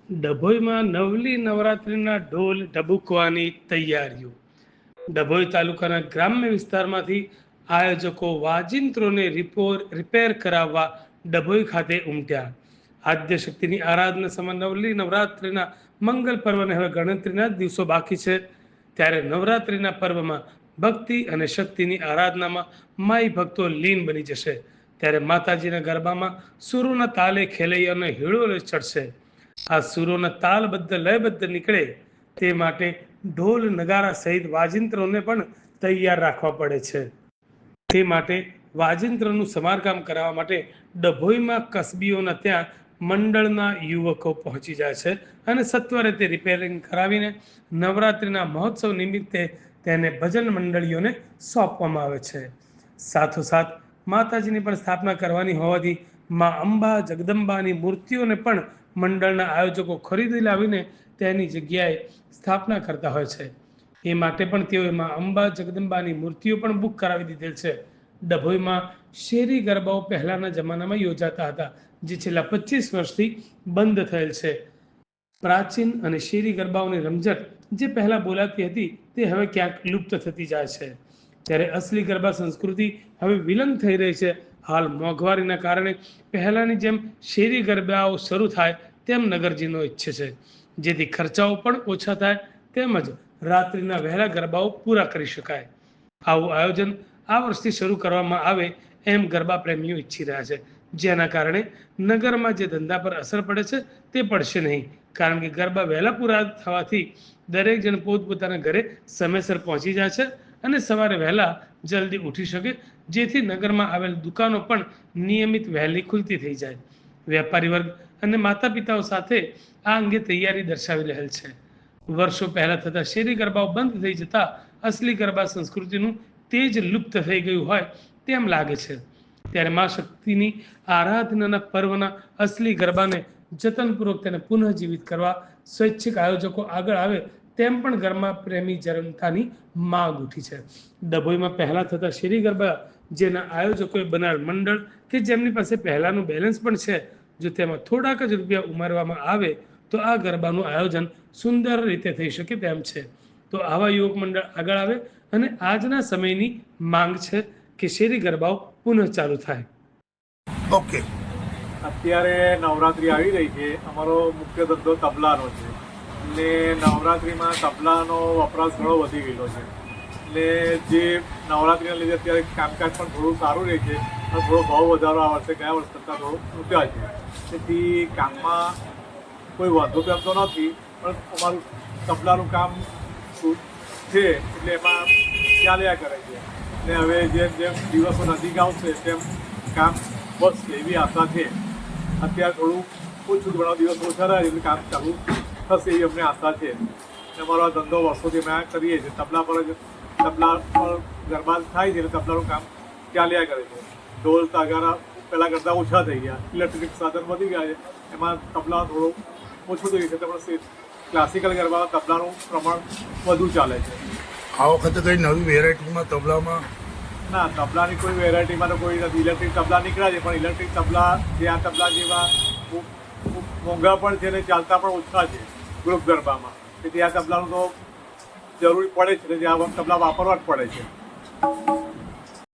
ડભોઈમાં નવલી નવરાત્રિના ઢોલ ઢબુકવાની તૈયારીઓ. ડભોઈ તાલુકાના ગ્રામ્ય વિસ્તારમાંથી આયોજકો વાજિંત્રોને રિપેર કરાવવા ડભોઈ ખાતે ઉમટ્યા. આદ્ય શક્તિની આરાધના સમા નવલી નવરાત્રિના મંગલ પર્વને હવે ગણતરીના જ દિવસો બાકી છે. ત્યારે નવરાત્રિના પર્વમાં ભક્તિ અને શક્તિની આરાધનામાં માઈ ભક્તો લીન બની જશે. ત્યારે માતાજીના ગરબામાં સુરોના તાલે ખેલૈયાને હિળોળે ચડશે. આ સુરોના તાલબદ્ધ લયબદ્ધ નીકળે તે માટે ઢોલ નગારા સહિત વાજિંત્રોને પણ તૈયાર રાખવા પડે છે. તે માટે વાજિંત્રનું સમારકામ કરાવવા માટે ડભોઈમાં કસબીઓના ત્યાં મંડળના યુવકો પહોંચી જાય છે અને સત્વરે તે રિપેરિંગ કરાવીને નવરાત્રિના મહોત્સવ નિમિત્તે તેને ભજન મંડળીઓને સોંપવામાં આવે છે. સાથોસાથ માતાજીની પણ સ્થાપના કરવાની હોવાથી મા અંબા જગદંબાની મૂર્તિઓને પણ મંડળના આયોજકો ખરીદી લાવીને તેની જગ્યાએ સ્થાપના કરતા હોય છે. એ માટે પણ તેઓએ મા અંબા જગદંબાની મૂર્તિઓ પણ બુક કરાવી દીધેલ છે. ડભોઈમાં શેરી ગરબાઓ પહેલાના જમાનામાં યોજાતા હતા, જે છેલ્લા 25 વર્ષથી બંધ થયેલ છે. પ્રાચીન અને શેરી ગરબાઓની રમઝટ જે પહેલા બોલાતી હતી તે હવે ક્યાંક લુપ્ત થતી જાય છે. ત્યારે અસલી ગરબા સંસ્કૃતિ હવે વિલન થઈ રહી છે. હાલ મોંઘવારીના કારણે પહેલાની જેમ શેરી ગરબાઓ શરૂ થાય તેમ નગરજીનો ઈચ્છે છે, જેથી ખર્ચાઓ પણ ઓછા થાય તેમજ રાત્રિના વહેલા ગરબાઓ પૂરા કરી શકાય. આવું આયોજન આ વર્ષથી શરૂ કરવામાં આવે એમ ગરબા પ્રેમીઓ ઈચ્છી રહ્યા છે, જેના કારણે નગરમાં જે ધંધા પર અસર પડે છે તે પડશે નહીં, કારણ કે ગરબા વહેલા પૂરા થવાથી દરેક જણ પોતપોતાના ઘરે સમયસર પહોંચી જાય છે અને સવારે વહેલા જલ્દી ઉઠી શકે, જેથી નગરમાં આવેલ દુકાનો પણ નિયમિત વહેલી ખુલતી થઈ જાય. વેપારી વર્ગ અને માતા પિતાઓ સાથે આ અંગે તૈયારી દર્શાવી રહેલ છે. વર્ષો પહેલા થતા શેરી ગરબાઓ બંધ થઈ જતા અસલી ગરબા સંસ્કૃતિનું તેજ લુપ્ત થઈ ગયું હોય તેમ લાગે છે. ત્યારે મા શક્તિની આરાધનાના પર્વના અસલી ગરબાને જતનપૂર્વક તેને પુનઃજીવિત કરવા સ્વૈચ્છિક આયોજકો આગળ આવે તેમ પણ ગરબા પ્રેમી જનતાની માંગ ઉઠી છે. ડભોઈમાં પહેલા થતા શેરી ગરબા જેના આયોજકોએ બનાવેલ મંડળ કે જેમની પાસે પહેલાનું બેલેન્સ પણ છે, જો તેમાં થોડાક જ રૂપિયા ઉમેરવામાં આવે તો આ ગરબાનું આયોજન સુંદર રીતે થઈ શકે તેમ છે. તો આવા યુવક મંડળ આગળ આવે અને આજના સમયની માંગ છે કે શેરી ગરબાઓ પુનઃ ચાલુ થાય. ઓકે, અત્યારે નવરાત્રિ આવી રહી છે. અમારો મુખ્ય ધંધો તબલાનો છે એટલે નવરાત્રિમાં તબલાનો વપરાશ ઘણો વધી ગયેલો છે. એટલે જે નવરાત્રિના લીધે અત્યારે કામકાજ પણ થોડું સારું રહે છે અને થોડો ભાવ વધારો આ વર્ષે ગયા વર્ષ કરતાં થોડો ઊંચા છે. તેથી કામમાં કોઈ વાંધો તો એમ તો નથી, પણ અમારું તબલાનું કામ છે એટલે એમાં ચાલ્યા કરે છે. ને હવે જેમ જેમ દિવસો નજીક આવશે તેમ કામ વધશે એવી આશા છે. અત્યારે થોડું ઓછું, ઘણા દિવસ ઓછા રહ્યા એટલે કામ ચાલુ થશે એવી અમને આશા છે. અમારો આ ધંધો વર્ષોથી અમે કરીએ છીએ. તબલા પર ગરબા થાય છે એટલે તબલાનું કામ ચાલ્યા કરે છે. ઢોલ તાગારા પહેલાં કરતાં ઓછા થઈ ગયા, ઇલેક્ટ્રિક સાધન વધી ગયા છે, એમાં તબલા થોડું ઓછું થઈ ગયું છે. પણ ક્લાસિકલ ગરબામાં તબલાનું પ્રમાણ વધુ ચાલે છે. આ વખતે કઈ નવી વેરાયટીમાં તબલામાં? ના, તબલાની કોઈ વેરાયટીમાં તો કોઈ નથી. ઇલેક્ટ્રિક તબલા નીકળ્યા છે, પણ ઇલેક્ટ્રિક તબલા જે આ તબલા જેવા મોંઘા પણ છે ને ચાલતા પણ ઓછા છે ગ્રુપ ગરબામાં. તેથી આ તબલાનું તો જરૂરી પડે છે, જે આ તબલા વાપરવા જ પડે છે.